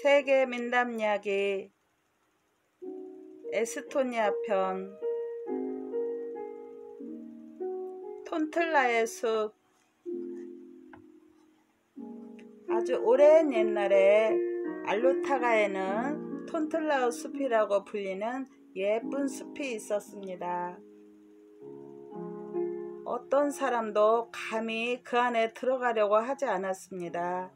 세계 민담 이야기 에스토니아 편. 톤틀라의 숲. 아주 오랜 옛날에 알루타가에는 톤틀라의 숲이라고 불리는 예쁜 숲이 있었습니다. 어떤 사람도 감히 그 안에 들어가려고 하지 않았습니다.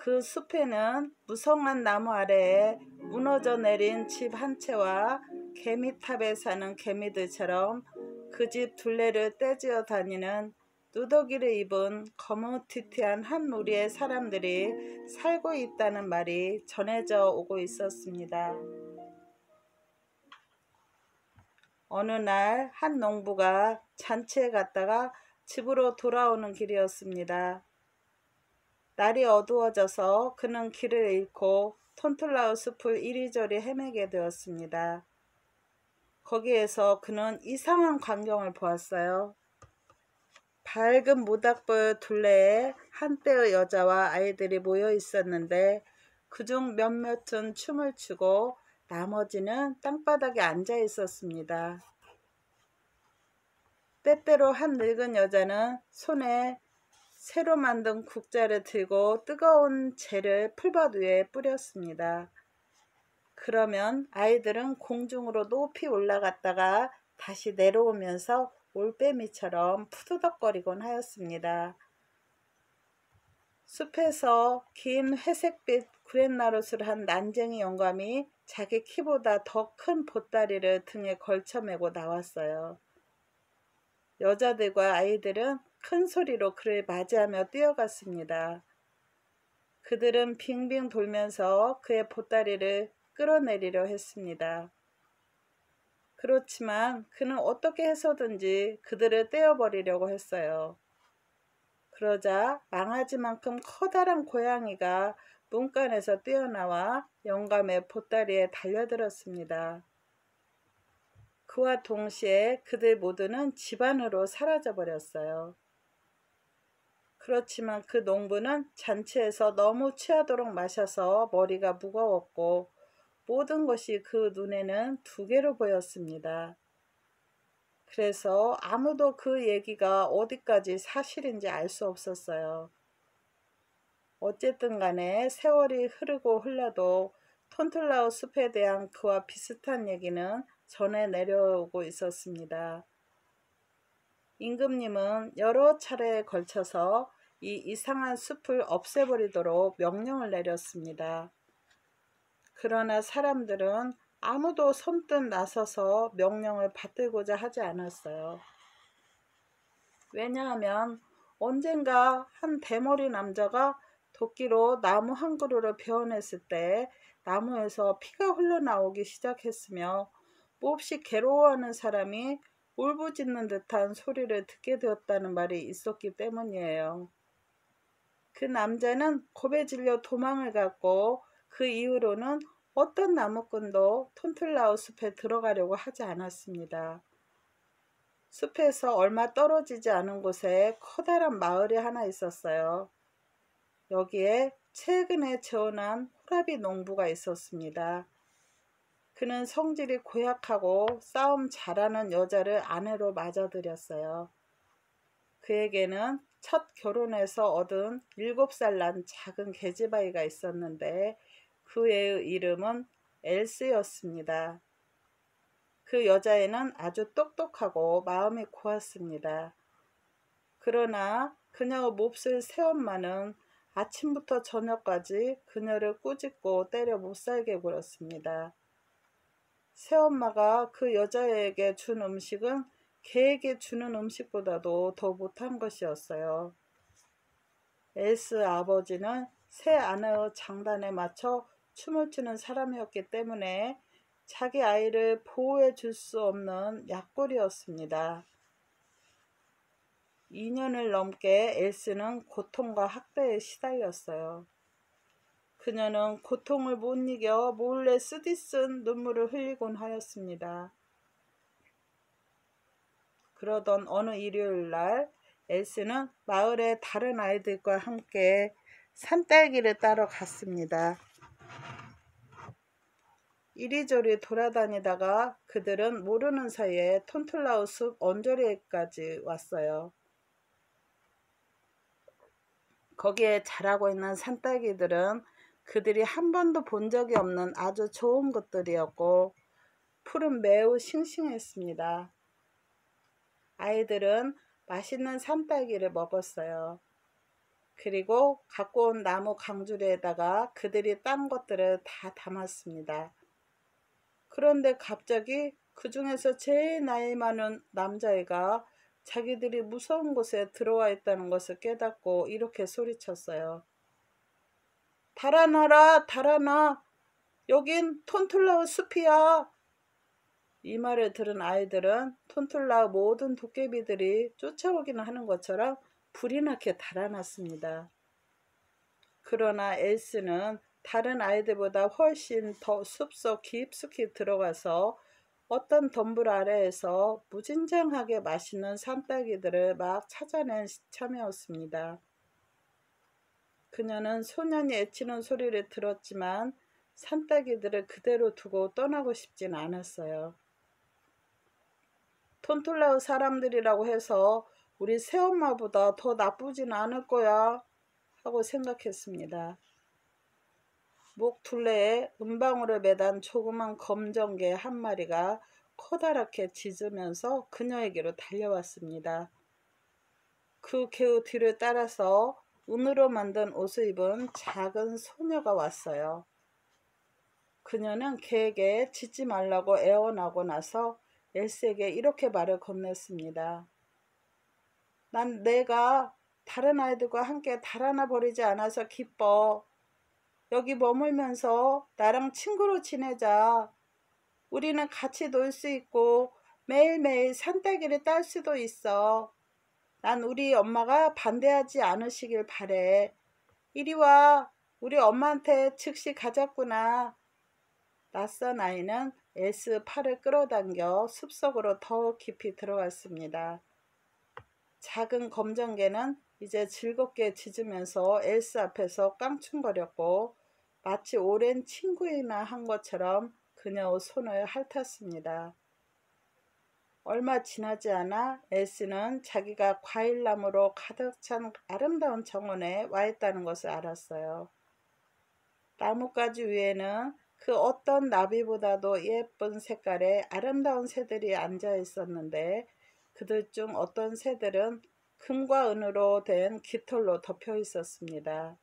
그 숲에는 무성한 나무 아래에 무너져 내린 집 한 채와 개미탑에 사는 개미들처럼 그 집 둘레를 떼지어 다니는 누더기를 입은 거무튀튀한 한 무리의 사람들이 살고 있다는 말이 전해져 오고 있었습니다. 어느 날 한 농부가 잔치에 갔다가 집으로 돌아오는 길이었습니다. 날이 어두워져서 그는 길을 잃고 톤틀라의 숲을 이리저리 헤매게 되었습니다. 거기에서 그는 이상한 광경을 보았어요. 밝은 모닥불 둘레에 한때의 여자와 아이들이 모여 있었는데 그중 몇몇은 춤을 추고 나머지는 땅바닥에 앉아 있었습니다. 때때로 한 늙은 여자는 손에 새로 만든 국자를 들고 뜨거운 재를 풀밭 위에 뿌렸습니다. 그러면 아이들은 공중으로 높이 올라갔다가 다시 내려오면서 올빼미처럼 푸드덕거리곤 하였습니다. 숲에서 긴 회색빛 구렛나룻을 한 난쟁이 영감이 자기 키보다 더 큰 보따리를 등에 걸쳐 메고 나왔어요. 여자들과 아이들은 큰 소리로 그를 맞이하며 뛰어갔습니다. 그들은 빙빙 돌면서 그의 보따리를 끌어내리려 했습니다. 그렇지만 그는 어떻게 해서든지 그들을 떼어버리려고 했어요. 그러자 망아지만큼 커다란 고양이가 문간에서 뛰어나와 영감의 보따리에 달려들었습니다. 그와 동시에 그들 모두는 집 안으로 사라져 버렸어요. 그렇지만 그 농부는 잔치에서 너무 취하도록 마셔서 머리가 무거웠고 모든 것이 그 눈에는 두 개로 보였습니다. 그래서 아무도 그 얘기가 어디까지 사실인지 알 수 없었어요. 어쨌든 간에 세월이 흐르고 흘러도 톤틀라의 숲에 대한 그와 비슷한 얘기는 전해 내려오고 있었습니다. 임금님은 여러 차례에 걸쳐서 이 이상한 숲을 없애버리도록 명령을 내렸습니다. 그러나 사람들은 아무도 선뜻 나서서 명령을 받들고자 하지 않았어요. 왜냐하면 언젠가 한 대머리 남자가 도끼로 나무 한 그루를 베어냈을 때 나무에서 피가 흘러나오기 시작했으며 몹시 괴로워하는 사람이 울부짖는 듯한 소리를 듣게 되었다는 말이 있었기 때문이에요. 그 남자는 겁에 질려 도망을 갔고 그 이후로는 어떤 나무꾼도 톤틀라의 숲에 들어가려고 하지 않았습니다. 숲에서 얼마 떨어지지 않은 곳에 커다란 마을이 하나 있었어요. 여기에 최근에 재혼한 호라비 농부가 있었습니다. 그는 성질이 고약하고 싸움 잘하는 여자를 아내로 맞아들였어요. 그에게는 첫 결혼해서 얻은 7살 난 작은 계집아이가 있었는데 그 애의 이름은 엘스였습니다. 그 여자애는 아주 똑똑하고 마음이 고왔습니다. 그러나 그녀의 몹쓸 새엄마는 아침부터 저녁까지 그녀를 꾸짖고 때려 못살게 굴었습니다. 새엄마가 그 여자애에게 준 음식은 개에게 주는 음식보다도 더 못한 것이었어요. 엘스 아버지는 새 아내의 장단에 맞춰 춤을 추는 사람이었기 때문에 자기 아이를 보호해 줄 수 없는 약골이었습니다. 2년을 넘게 엘스는 고통과 학대에 시달렸어요. 그녀는 고통을 못 이겨 몰래 쓰디쓴 눈물을 흘리곤 하였습니다. 그러던 어느 일요일 날 엘스는 마을의 다른 아이들과 함께 산딸기를 따러 갔습니다. 이리저리 돌아다니다가 그들은 모르는 사이에 톤툴라우 숲 언저리까지 왔어요. 거기에 자라고 있는 산딸기들은 그들이 한 번도 본 적이 없는 아주 좋은 것들이었고 풀은 매우 싱싱했습니다. 아이들은 맛있는 산딸기를 먹었어요. 그리고 갖고 온 나무 강주리에다가 그들이 딴 것들을 다 담았습니다. 그런데 갑자기 그 중에서 제일 나이 많은 남자애가 자기들이 무서운 곳에 들어와 있다는 것을 깨닫고 이렇게 소리쳤어요. 달아나라, 달아나. 여긴 톤툴라우 숲이야. 이 말을 들은 아이들은 톤툴라우 모든 도깨비들이 쫓아오기는 하는 것처럼 불이 나게 달아났습니다. 그러나 엘스는 다른 아이들보다 훨씬 더 숲속 깊숙이 들어가서 어떤 덤불 아래에서 무진장하게 맛있는 산딸기들을 막 찾아낸 참이었습니다. 그녀는 소년이 애치는 소리를 들었지만 산딸기들을 그대로 두고 떠나고 싶진 않았어요. 톤툴라우 사람들이라고 해서 우리 새엄마보다 더 나쁘진 않을 거야 하고 생각했습니다. 목 둘레에 은방울을 매단 조그만 검정개 한 마리가 커다랗게 짖으면서 그녀에게로 달려왔습니다. 그 개의 뒤를 따라서 은으로 만든 옷을 입은 작은 소녀가 왔어요. 그녀는 개에게 짖지 말라고 애원하고 나서 엘스에게 이렇게 말을 건넸습니다. 난 내가 다른 아이들과 함께 달아나 버리지 않아서 기뻐. 여기 머물면서 나랑 친구로 지내자. 우리는 같이 놀 수 있고 매일매일 산딸기를 딸 수도 있어. 난 우리 엄마가 반대하지 않으시길 바래. 이리 와. 우리 엄마한테 즉시 가자꾸나. 낯선 아이는 엘스 팔을 끌어당겨 숲속으로 더 깊이 들어갔습니다. 작은 검정개는 이제 즐겁게 짖으면서 엘스 앞에서 깡충거렸고 마치 오랜 친구이나 한 것처럼 그녀의 손을 핥았습니다. 얼마 지나지 않아 엘스는 자기가 과일나무로 가득 찬 아름다운 정원에 와 있다는 것을 알았어요. 나뭇가지 위에는 그 어떤 나비보다도 예쁜 색깔의 아름다운 새들이 앉아 있었는데 그들 중 어떤 새들은 금과 은으로 된 깃털로 덮여 있었습니다.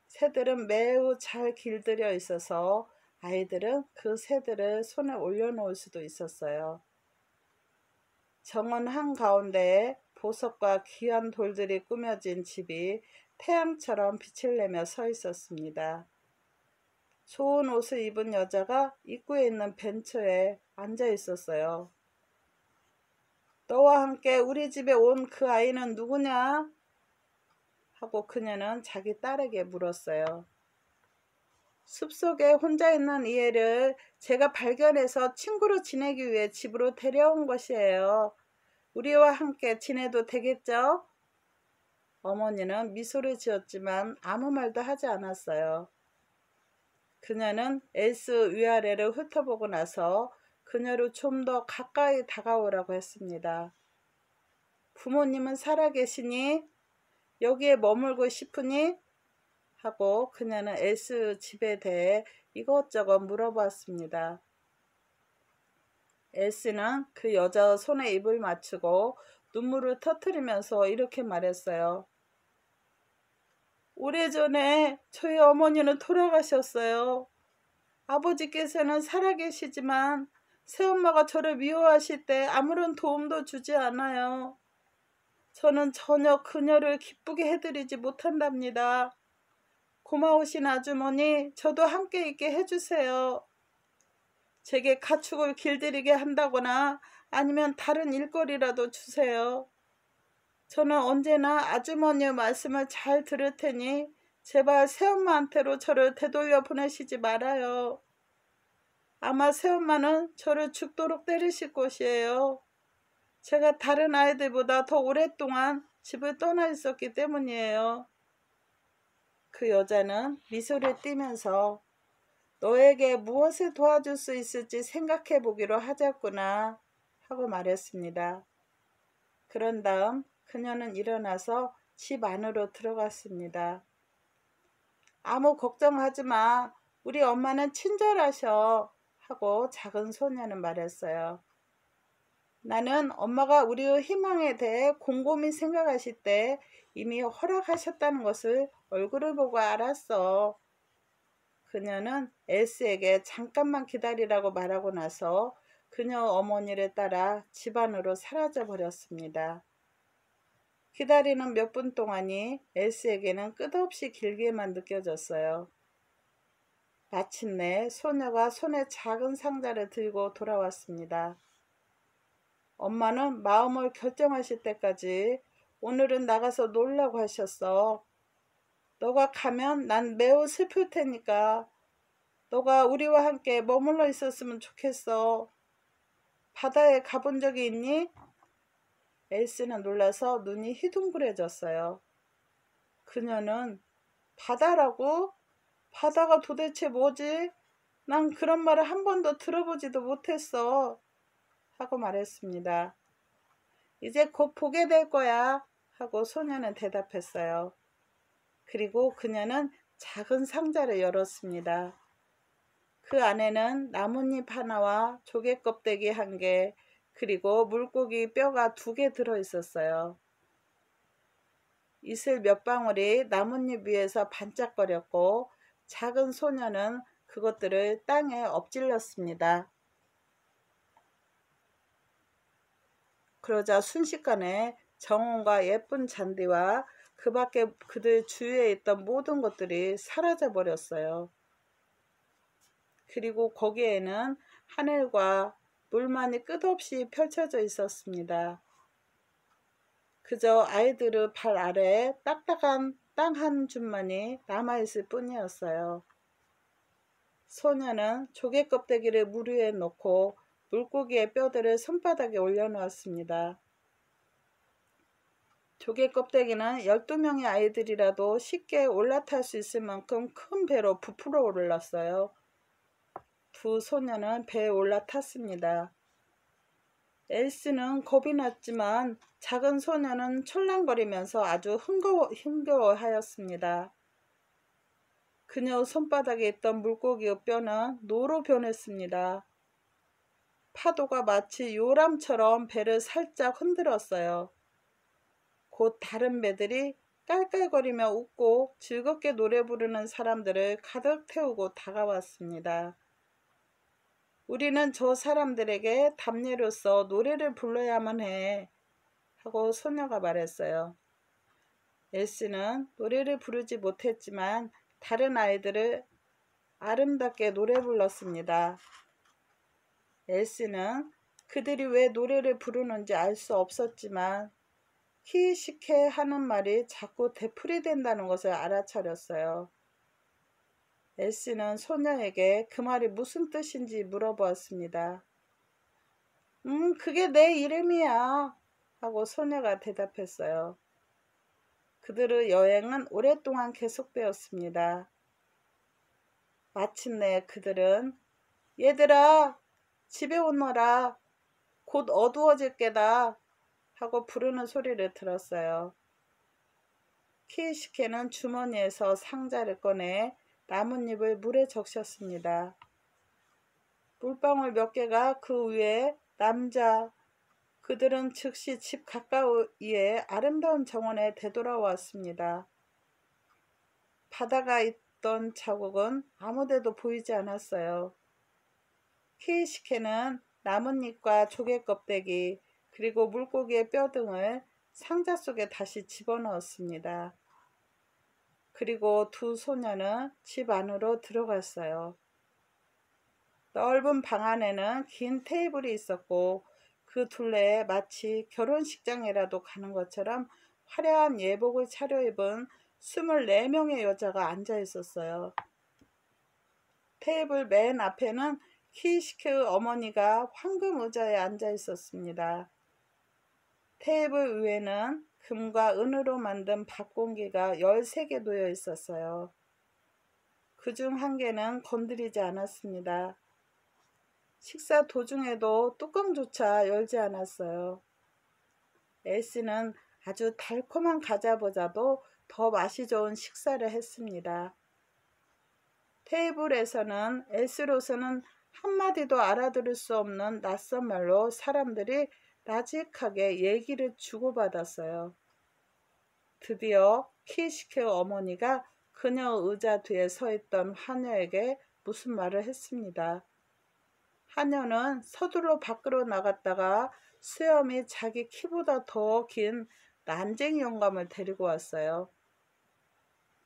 새들은 매우 잘 길들여 있어서 아이들은 그 새들을 손에 올려놓을 수도 있었어요. 정원 한가운데에 보석과 귀한 돌들이 꾸며진 집이 태양처럼 빛을 내며 서 있었습니다. 좋은 옷을 입은 여자가 입구에 있는 벤처에 앉아 있었어요. 너와 함께 우리 집에 온 그 아이는 누구냐? 하고 그녀는 자기 딸에게 물었어요. 숲속에 혼자 있는 이 애를 제가 발견해서 친구로 지내기 위해 집으로 데려온 것이에요. 우리와 함께 지내도 되겠죠? 어머니는 미소를 지었지만 아무 말도 하지 않았어요. 그녀는 엘스 위아래를 훑어보고 나서 그녀를 좀 더 가까이 다가오라고 했습니다. 부모님은 살아계시니? 여기에 머물고 싶으니? 하고 그녀는 엘스 집에 대해 이것저것 물어봤습니다. 엘스는 그 여자의 손에 입을 맞추고 눈물을 터뜨리면서 이렇게 말했어요. 오래전에 저희 어머니는 돌아가셨어요. 아버지께서는 살아계시지만 새엄마가 저를 미워하실 때 아무런 도움도 주지 않아요. 저는 전혀 그녀를 기쁘게 해드리지 못한답니다. 고마우신 아주머니, 저도 함께 있게 해주세요. 제게 가축을 길들이게 한다거나 아니면 다른 일거리라도 주세요. 저는 언제나 아주머니의 말씀을 잘 들을 테니 제발 새엄마한테로 저를 되돌려 보내시지 말아요. 아마 새엄마는 저를 죽도록 때리실 것이에요. 제가 다른 아이들보다 더 오랫동안 집을 떠나 있었기 때문이에요. 그 여자는 미소를 띠면서 너에게 무엇을 도와줄 수 있을지 생각해 보기로 하자꾸나 하고 말했습니다. 그런 다음 그녀는 일어나서 집 안으로 들어갔습니다. 아무 걱정하지 마. 우리 엄마는 친절하셔. 하고 작은 소녀는 말했어요. 나는 엄마가 우리의 희망에 대해 곰곰이 생각하실 때 이미 허락하셨다는 것을 얼굴을 보고 알았어. 그녀는 엘스에게 잠깐만 기다리라고 말하고 나서 그녀 어머니를 따라 집 안으로 사라져 버렸습니다. 기다리는 몇 분 동안이 엘스에게는 끝없이 길게만 느껴졌어요. 마침내 소녀가 손에 작은 상자를 들고 돌아왔습니다. 엄마는 마음을 결정하실 때까지 오늘은 나가서 놀라고 하셨어. 너가 가면 난 매우 슬플 테니까 너가 우리와 함께 머물러 있었으면 좋겠어. 바다에 가본 적이 있니? 엘스는 놀라서 눈이 휘둥그레졌어요. 그녀는 바다라고? 바다가 도대체 뭐지? 난 그런 말을 한 번도 들어보지도 못했어. 하고 말했습니다. 이제 곧 보게 될 거야. 하고 소녀는 대답했어요. 그리고 그녀는 작은 상자를 열었습니다. 그 안에는 나뭇잎 하나와 조개 껍데기 1개, 그리고 물고기 뼈가 2개 들어있었어요. 이슬 몇 방울이 나뭇잎 위에서 반짝거렸고 작은 소녀는 그것들을 땅에 엎질렀습니다. 그러자 순식간에 정원과 예쁜 잔디와 그 밖에 그들 주위에 있던 모든 것들이 사라져 버렸어요. 그리고 거기에는 하늘과 물만이 끝없이 펼쳐져 있었습니다. 그저 아이들의 발 아래에 딱딱한 땅 한 줌만이 남아있을 뿐이었어요. 소녀는 조개 껍데기를 물 위에 놓고 물고기의 뼈들을 손바닥에 올려놓았습니다. 조개 껍데기는 12명의 아이들이라도 쉽게 올라탈 수 있을 만큼 큰 배로 부풀어 올랐어요. 2 소녀는 배에 올라탔습니다. 엘스는 겁이 났지만 작은 소녀는 철랑거리면서 아주 흥겨워하였습니다. 그녀 손바닥에 있던 물고기의 뼈는 노로 변했습니다. 파도가 마치 요람처럼 배를 살짝 흔들었어요. 곧 다른 배들이 깔깔거리며 웃고 즐겁게 노래 부르는 사람들을 가득 태우고 다가왔습니다. 우리는 저 사람들에게 답례로서 노래를 불러야만 해. 하고 소녀가 말했어요. 엘스는 노래를 부르지 못했지만 다른 아이들을 아름답게 노래 불렀습니다. 엘스는 그들이 왜 노래를 부르는지 알 수 없었지만 키시케 하는 말이 자꾸 되풀이된다는 것을 알아차렸어요. 엘스는 소녀에게 그 말이 무슨 뜻인지 물어보았습니다. 그게 내 이름이야. 하고 소녀가 대답했어요. 그들의 여행은 오랫동안 계속되었습니다. 마침내 그들은 얘들아 집에 오너라 곧 어두워질 게다 하고 부르는 소리를 들었어요. 키이시케는 주머니에서 상자를 꺼내 나뭇잎을 물에 적셨습니다. 물방울 몇 개가 그 위에 남자 그들은 즉시 집 가까이에 아름다운 정원에 되돌아왔습니다. 바다가 있던 자국은 아무데도 보이지 않았어요. 키이시케는 나뭇잎과 조개 껍데기 그리고 물고기의 뼈 등을 상자 속에 다시 집어넣었습니다. 그리고 2 소녀는 집 안으로 들어갔어요. 넓은 방 안에는 긴 테이블이 있었고 그 둘레에 마치 결혼식장이라도 가는 것처럼 화려한 예복을 차려입은 24명의 여자가 앉아 있었어요. 테이블 맨 앞에는 키이시케의 어머니가 황금 의자에 앉아 있었습니다. 테이블 위에는 금과 은으로 만든 밥공기가 13개 놓여 있었어요. 그중 1개는 건드리지 않았습니다. 식사 도중에도 뚜껑조차 열지 않았어요. 엘스는 아주 달콤한 과자보다도 더 맛이 좋은 식사를 했습니다. 테이블에서는 엘스로서는 한마디도 알아들을 수 없는 낯선 말로 사람들이 나직하게 얘기를 주고받았어요. 드디어 키시케 어머니가 그녀 의자 뒤에 서 있던 하녀에게 무슨 말을 했습니다. 하녀는 서둘러 밖으로 나갔다가 수염이 자기 키보다 더 긴 난쟁이 영감을 데리고 왔어요.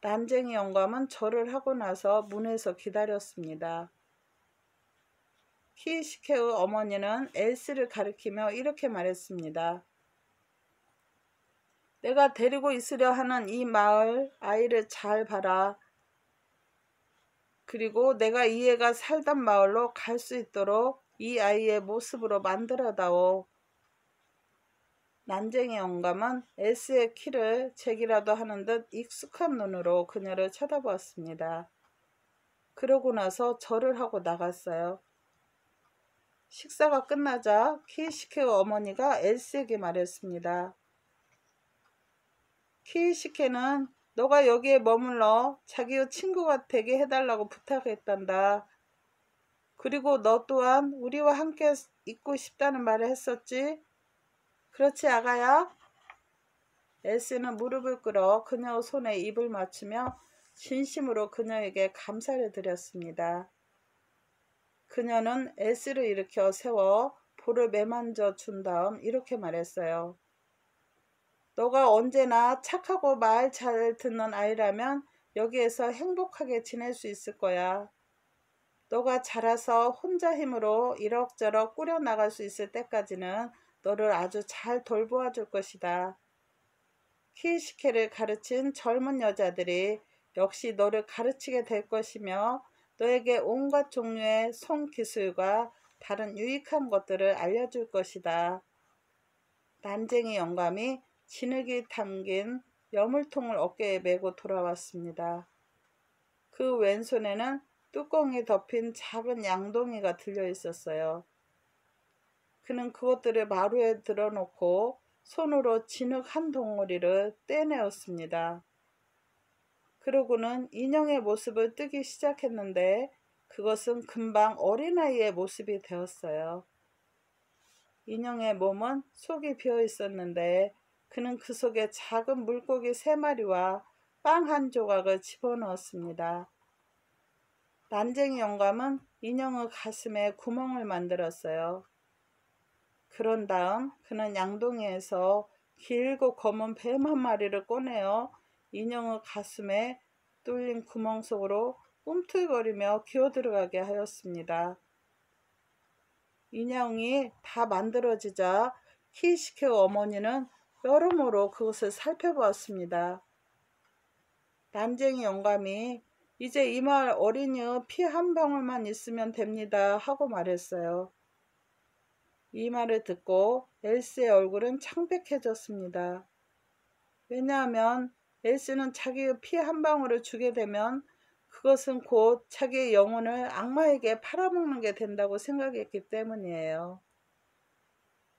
난쟁이 영감은 절을 하고 나서 문에서 기다렸습니다. 키시케의 어머니는 엘스를 가리키며 이렇게 말했습니다. 내가 데리고 있으려 하는 이 마을 아이를 잘 봐라. 그리고 내가 이 애가 살던 마을로 갈 수 있도록 이 아이의 모습으로 만들어다오. 난쟁이 영감은 엘스의 키를 재기라도 하는 듯 익숙한 눈으로 그녀를 쳐다보았습니다. 그러고 나서 절을 하고 나갔어요. 식사가 끝나자 키시케의 어머니가 엘스에게 말했습니다. 키시케는 너가 여기에 머물러 자기의 친구가 되게 해달라고 부탁했단다. 그리고 너 또한 우리와 함께 있고 싶다는 말을 했었지? 그렇지 아가야? 엘스는 무릎을 꿇어 그녀의 손에 입을 맞추며 진심으로 그녀에게 감사를 드렸습니다. 그녀는 엘스를 일으켜 세워 볼을 매만져 준 다음 이렇게 말했어요. 너가 언제나 착하고 말 잘 듣는 아이라면 여기에서 행복하게 지낼 수 있을 거야. 너가 자라서 혼자 힘으로 이럭저럭 꾸려나갈 수 있을 때까지는 너를 아주 잘 돌보아 줄 것이다. 키시케를 가르친 젊은 여자들이 역시 너를 가르치게 될 것이며 너에게 온갖 종류의 손기술과 다른 유익한 것들을 알려줄 것이다. 난쟁이 영감이 진흙이 담긴 여물통을 어깨에 메고 돌아왔습니다. 그 왼손에는 뚜껑이 덮인 작은 양동이가 들려 있었어요. 그는 그것들을 마루에 들어놓고 손으로 진흙 한 덩어리를 떼내었습니다. 그러고는 인형의 모습을 뜨기 시작했는데 그것은 금방 어린아이의 모습이 되었어요. 인형의 몸은 속이 비어 있었는데 그는 그 속에 작은 물고기 3마리와 빵 한 조각을 집어넣었습니다. 난쟁이 영감은 인형의 가슴에 구멍을 만들었어요. 그런 다음 그는 양동이에서 길고 검은 뱀 한 마리를 꺼내어 인형의 가슴에 뚫린 구멍 속으로 꿈틀거리며 기어들어가게 하였습니다. 인형이 다 만들어지자 키시케의 어머니는 여러모로 그것을 살펴보았습니다. 난쟁이 영감이 이제 이 마을 어린이의 피 한 방울만 있으면 됩니다 하고 말했어요. 이 말을 듣고 엘스의 얼굴은 창백해졌습니다. 왜냐하면 엘스는 자기의 피 한 방울을 주게 되면 그것은 곧 자기의 영혼을 악마에게 팔아먹는 게 된다고 생각했기 때문이에요.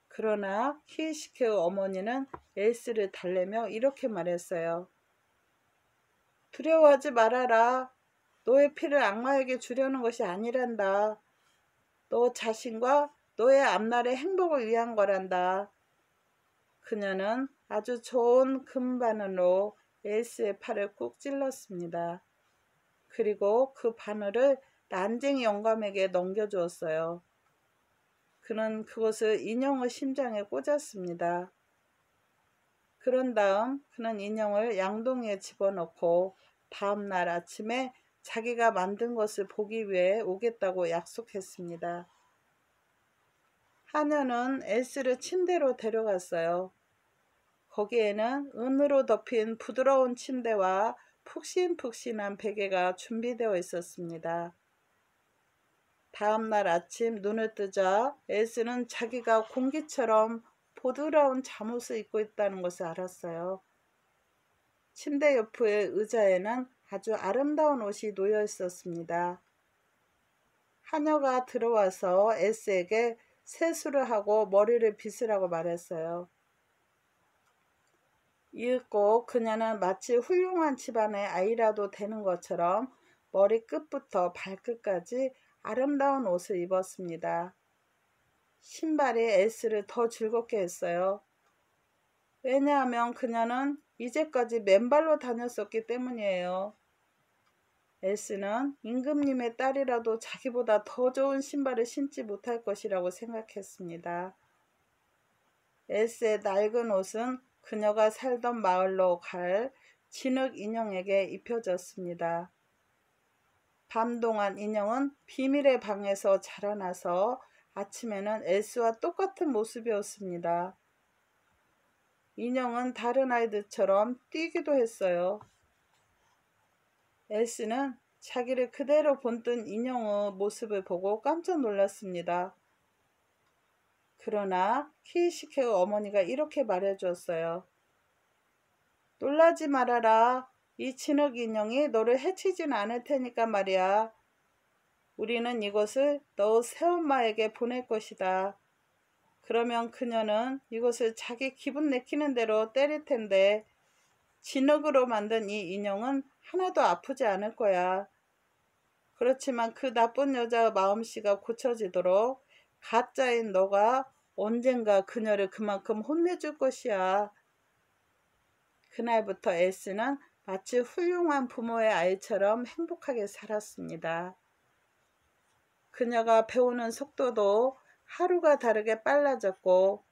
그러나 키시케의 어머니는 엘스를 달래며 이렇게 말했어요. 두려워하지 말아라. 너의 피를 악마에게 주려는 것이 아니란다. 너 자신과 너의 앞날의 행복을 위한 거란다. 그녀는 아주 좋은 금바늘로 엘스의 팔을 꾹 찔렀습니다. 그리고 그 바늘을 난쟁이 영감에게 넘겨주었어요. 그는 그것을 인형의 심장에 꽂았습니다. 그런 다음 그는 인형을 양동이에 집어넣고 다음날 아침에 자기가 만든 것을 보기 위해 오겠다고 약속했습니다. 하녀는 엘스를 침대로 데려갔어요. 거기에는 은으로 덮인 부드러운 침대와 푹신푹신한 베개가 준비되어 있었습니다. 다음날 아침 눈을 뜨자 엘스는 자기가 공기처럼 보드라운 잠옷을 입고 있다는 것을 알았어요. 침대 옆의 의자에는 아주 아름다운 옷이 놓여 있었습니다. 하녀가 들어와서 S에게 세수를 하고 머리를 빗으라고 말했어요. 이윽고 그녀는 마치 훌륭한 집안의 아이라도 되는 것처럼 머리끝부터 발끝까지 아름다운 옷을 입었습니다. 신발이 S를 더 즐겁게 했어요. 왜냐하면 그녀는 이제까지 맨발로 다녔었기 때문이에요. S는 임금님의 딸이라도 자기보다 더 좋은 신발을 신지 못할 것이라고 생각했습니다. S의 낡은 옷은 그녀가 살던 마을로 갈 진흙 인형에게 입혀졌습니다. 밤 동안 인형은 비밀의 방에서 자라나서 아침에는 S와 똑같은 모습이었습니다. 인형은 다른 아이들처럼 뛰기도 했어요. S는 자기를 그대로 본뜬 인형의 모습을 보고 깜짝 놀랐습니다. 그러나 키이시케의 어머니가 이렇게 말해주었어요. 놀라지 말아라. 이 진흙 인형이 너를 해치진 않을 테니까 말이야. 우리는 이것을 너 새엄마에게 보낼 것이다. 그러면 그녀는 이것을 자기 기분 내키는 대로 때릴 텐데 진흙으로 만든 이 인형은 하나도 아프지 않을 거야. 그렇지만 그 나쁜 여자의 마음씨가 고쳐지도록 가짜인 너가 언젠가 그녀를 그만큼 혼내줄 것이야. 그날부터 S는 마치 훌륭한 부모의 아이처럼 행복하게 살았습니다. 그녀가 배우는 속도도 하루가 다르게 빨라졌고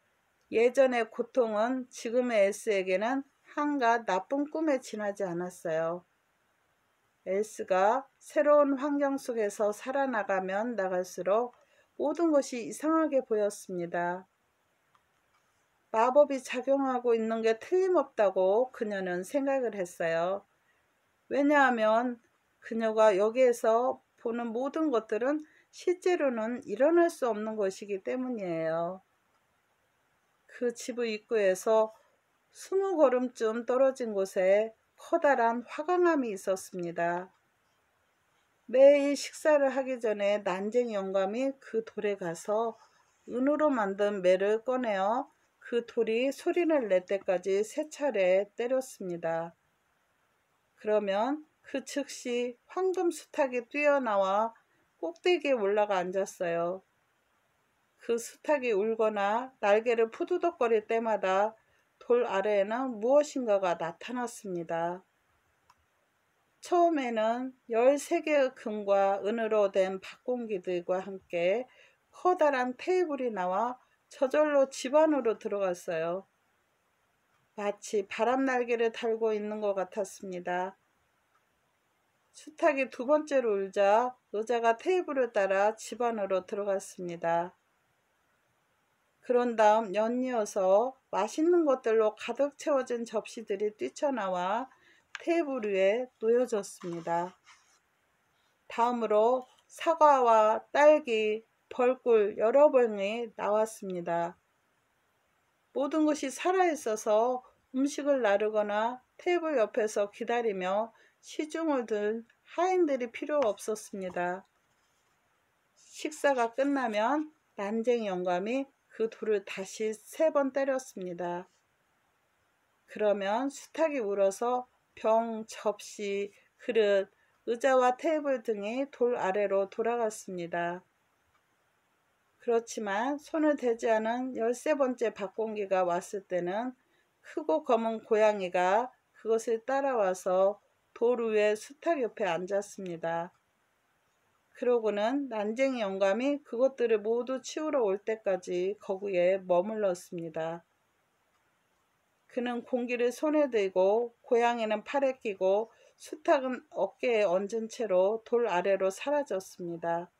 예전의 고통은 지금의 S에게는 한낱 나쁜 꿈에 지나지 않았어요. S가 새로운 환경 속에서 살아나가면 나갈수록 모든 것이 이상하게 보였습니다. 마법이 작용하고 있는 게 틀림없다고 그녀는 생각을 했어요. 왜냐하면 그녀가 여기에서 보는 모든 것들은 실제로는 일어날 수 없는 것이기 때문이에요. 그 집의 입구에서 20걸음쯤 떨어진 곳에 커다란 화강암이 있었습니다. 매일 식사를 하기 전에 난쟁이 영감이 그 돌에 가서 은으로 만든 매를 꺼내어 그 돌이 소리를 낼 때까지 3차례 때렸습니다. 그러면 그 즉시 황금 수탉이 뛰어나와 꼭대기에 올라가 앉았어요. 그 수탉이 울거나 날개를 푸드덕거릴 때마다 돌 아래에는 무엇인가가 나타났습니다. 처음에는 13개의 금과 은으로 된 박공기들과 함께 커다란 테이블이 나와 저절로 집 안으로 들어갔어요. 마치 바람 날개를 달고 있는 것 같았습니다. 수탉이 2번째로 울자 의자가 테이블을 따라 집 안으로 들어갔습니다. 그런 다음 연이어서 맛있는 것들로 가득 채워진 접시들이 뛰쳐나와 테이블 위에 놓여졌습니다. 다음으로 사과와 딸기, 벌꿀 여러 병이 나왔습니다. 모든 것이 살아있어서 음식을 나르거나 테이블 옆에서 기다리며 시중을 든 하인들이 필요 없었습니다. 식사가 끝나면 난쟁이 영감이 그 돌을 다시 3번 때렸습니다. 그러면 수탉이 울어서 병, 접시, 그릇, 의자와 테이블 등이 돌 아래로 돌아갔습니다. 그렇지만 손을 대지 않은 13번째 박공기가 왔을 때는 크고 검은 고양이가 그것을 따라와서 돌 위에 수탉 옆에 앉았습니다. 그러고는 난쟁이 영감이 그것들을 모두 치우러 올 때까지 거기에 머물렀습니다. 그는 공기를 손에 들고 고양이는 팔에 끼고 수탉은 어깨에 얹은 채로 돌 아래로 사라졌습니다.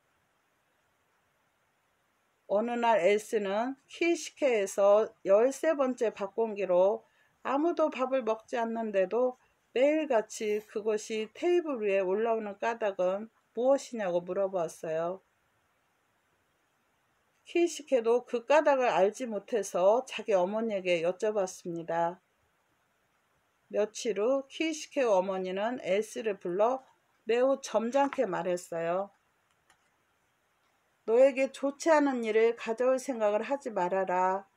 어느 날 S는 키이시케에서 13번째 박공기로 아무도 밥을 먹지 않는데도 매일같이 그것이 테이블 위에 올라오는 까닭은 무엇이냐고 물어보았어요. 키이시케도 그 까닭을 알지 못해서 자기 어머니에게 여쭤봤습니다. 며칠 후 키이시케 어머니는 에스를 불러 매우 점잖게 말했어요. 너에게 좋지 않은 일을 가져올 생각을 하지 말아라.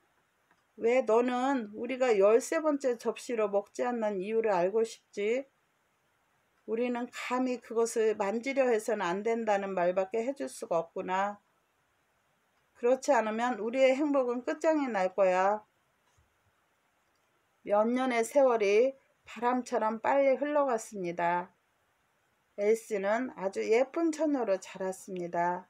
왜 너는 우리가 13번째 접시로 먹지 않는 이유를 알고 싶지? 우리는 감히 그것을 만지려 해서는 안 된다는 말밖에 해줄 수가 없구나. 그렇지 않으면 우리의 행복은 끝장이 날 거야. 몇 년의 세월이 바람처럼 빨리 흘러갔습니다. 엘스는 아주 예쁜 처녀로 자랐습니다.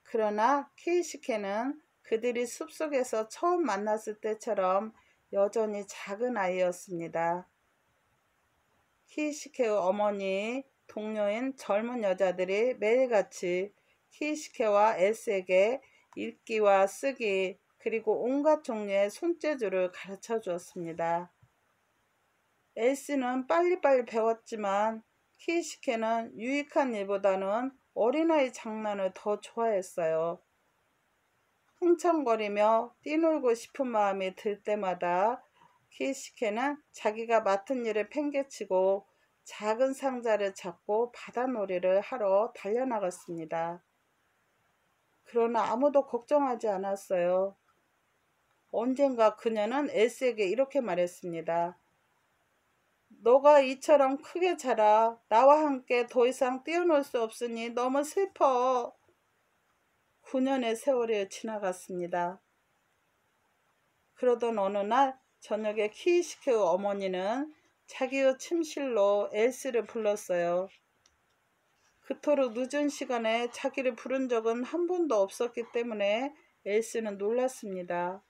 그러나 키이시케는 그들이 숲속에서 처음 만났을 때처럼 여전히 작은 아이였습니다. 키이시케의 어머니, 동료인 젊은 여자들이 매일같이 키이시케와 엘스에게 읽기와 쓰기 그리고 온갖 종류의 손재주를 가르쳐 주었습니다. 엘스는 빨리빨리 배웠지만 키이시케는 유익한 일보다는 어린아이 장난을 더 좋아했어요. 흥청거리며 뛰놀고 싶은 마음이 들 때마다 키이시케는 자기가 맡은 일을 팽개치고 작은 상자를 잡고 바다놀이를 하러 달려나갔습니다. 그러나 아무도 걱정하지 않았어요. 언젠가 그녀는 엘스에게 이렇게 말했습니다. 너가 이처럼 크게 자라. 나와 함께 더 이상 뛰어놀 수 없으니 너무 슬퍼. 9년의 세월이 지나갔습니다. 그러던 어느 날 저녁에 키이시케의 어머니는 자기의 침실로 엘스를 불렀어요. 그토록 늦은 시간에 자기를 부른 적은 한 번도 없었기 때문에 엘스는 놀랐습니다.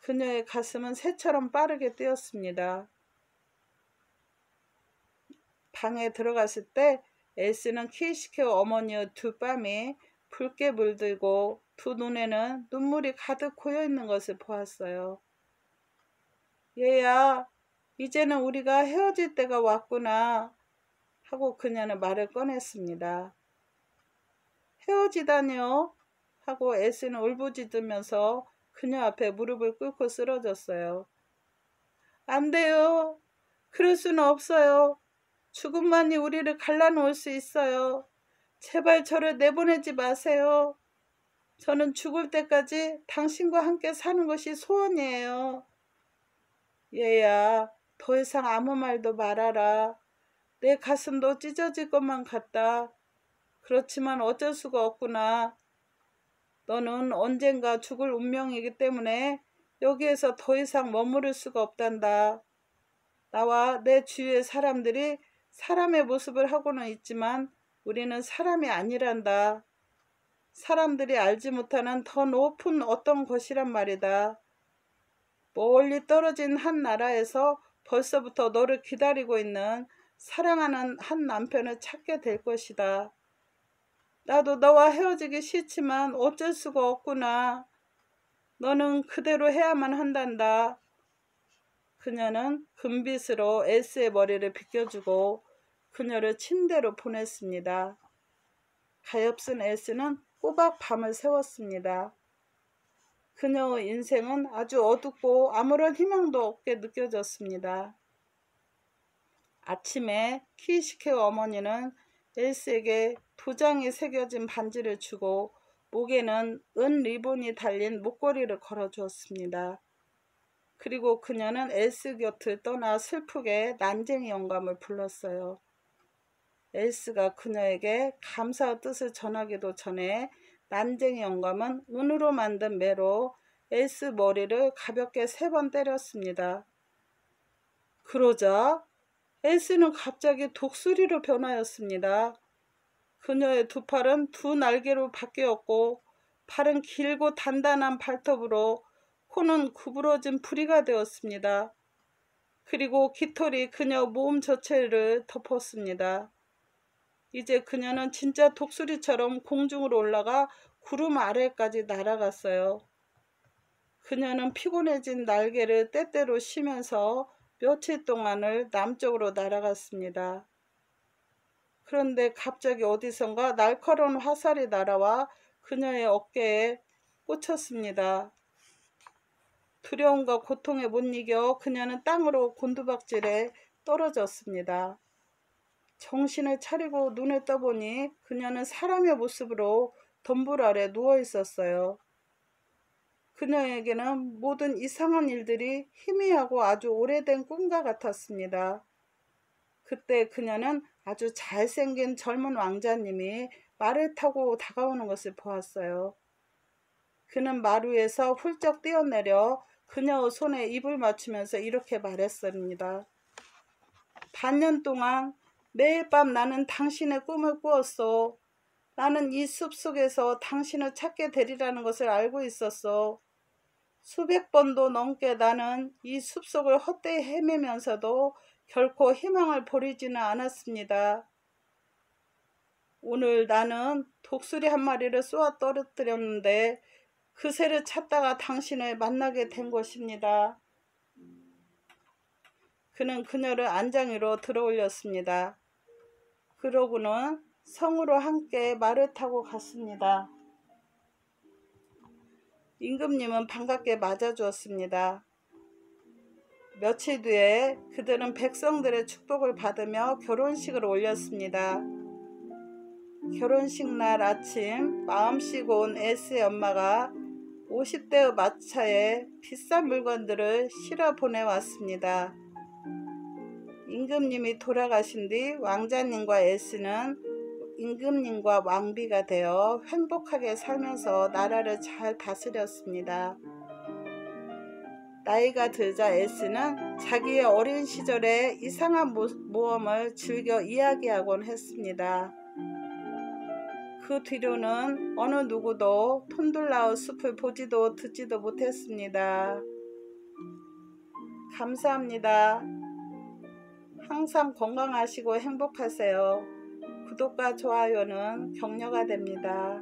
그녀의 가슴은 새처럼 빠르게 뛰었습니다. 방에 들어갔을 때 엘스는 키이시케의 어머니의 두 뺨이 붉게 물들고 두 눈에는 눈물이 가득 고여있는 것을 보았어요. 얘야, 이제는 우리가 헤어질 때가 왔구나 하고 그녀는 말을 꺼냈습니다. 헤어지다니요? 하고 엘스는 울부짖으면서 그녀 앞에 무릎을 꿇고 쓰러졌어요. 안 돼요. 그럴 수는 없어요. 죽음만이 우리를 갈라놓을 수 있어요. 제발 저를 내보내지 마세요. 저는 죽을 때까지 당신과 함께 사는 것이 소원이에요. 얘야, 더 이상 아무 말도 말아라. 내 가슴도 찢어질 것만 같다. 그렇지만 어쩔 수가 없구나. 너는 언젠가 죽을 운명이기 때문에 여기에서 더 이상 머무를 수가 없단다. 나와 내 주위의 사람들이 사람의 모습을 하고는 있지만 우리는 사람이 아니란다. 사람들이 알지 못하는 더 높은 어떤 것이란 말이다. 멀리 떨어진 한 나라에서 벌써부터 너를 기다리고 있는 사랑하는 한 남편을 찾게 될 것이다. 나도 너와 헤어지기 싫지만 어쩔 수가 없구나. 너는 그대로 해야만 한단다. 그녀는 금빗으로 엘스의 머리를 빗겨주고 그녀를 침대로 보냈습니다. 가엾은 엘스는 꼬박 밤을 새웠습니다. 그녀의 인생은 아주 어둡고 아무런 희망도 없게 느껴졌습니다. 아침에 키이시케의 어머니는 엘스에게 도장이 새겨진 반지를 주고 목에는 은 리본이 달린 목걸이를 걸어주었습니다. 그리고 그녀는 엘스 곁을 떠나 슬프게 난쟁이 영감을 불렀어요. 엘스가 그녀에게 감사의 뜻을 전하기도 전에 난쟁이 영감은 은으로 만든 매로 엘스 머리를 가볍게 3번 때렸습니다. 그러자 엘스는 갑자기 독수리로 변하였습니다. 그녀의 두 팔은 두 날개로 바뀌었고 발은 길고 단단한 발톱으로 코는 구부러진 부리가 되었습니다. 그리고 깃털이 그녀 몸 전체를 덮었습니다. 이제 그녀는 진짜 독수리처럼 공중으로 올라가 구름 아래까지 날아갔어요. 그녀는 피곤해진 날개를 때때로 쉬면서 며칠 동안을 남쪽으로 날아갔습니다. 그런데 갑자기 어디선가 날카로운 화살이 날아와 그녀의 어깨에 꽂혔습니다. 두려움과 고통에 못 이겨 그녀는 땅으로 곤두박질해 떨어졌습니다. 정신을 차리고 눈을 떠보니 그녀는 사람의 모습으로 덤불 아래 누워 있었어요. 그녀에게는 모든 이상한 일들이 희미하고 아주 오래된 꿈과 같았습니다. 그때 그녀는 아주 잘생긴 젊은 왕자님이 말을 타고 다가오는 것을 보았어요. 그는 마루에서 훌쩍 뛰어내려 그녀의 손에 입을 맞추면서 이렇게 말했습니다. 반년 동안 매일 밤 나는 당신의 꿈을 꾸었어. 나는 이 숲속에서 당신을 찾게 되리라는 것을 알고 있었어. 수백 번도 넘게 나는 이 숲속을 헛되이 헤매면서도 결코 희망을 버리지는 않았습니다. 오늘 나는 독수리 한 마리를 쏘아 떨어뜨렸는데 그 새를 찾다가 당신을 만나게 된 것입니다. 그는 그녀를 안장 위로 들어올렸습니다. 그러고는 성으로 함께 말을 타고 갔습니다. 임금님은 반갑게 맞아주었습니다. 며칠 뒤에 그들은 백성들의 축복을 받으며 결혼식을 올렸습니다. 결혼식 날 아침 마음 씻고 온 에스의 엄마가 50대의 마차에 비싼 물건들을 실어 보내왔습니다. 임금님이 돌아가신 뒤 왕자님과 에스는 임금님과 왕비가 되어 행복하게 살면서 나라를 잘 다스렸습니다. 나이가 들자 에스는 자기의 어린 시절의 이상한 모험을 즐겨 이야기하곤 했습니다. 그 뒤로는 어느 누구도 톤둘라의 숲을 보지도 듣지도 못했습니다. 감사합니다. 항상 건강하시고 행복하세요. 구독과 좋아요는 격려가 됩니다.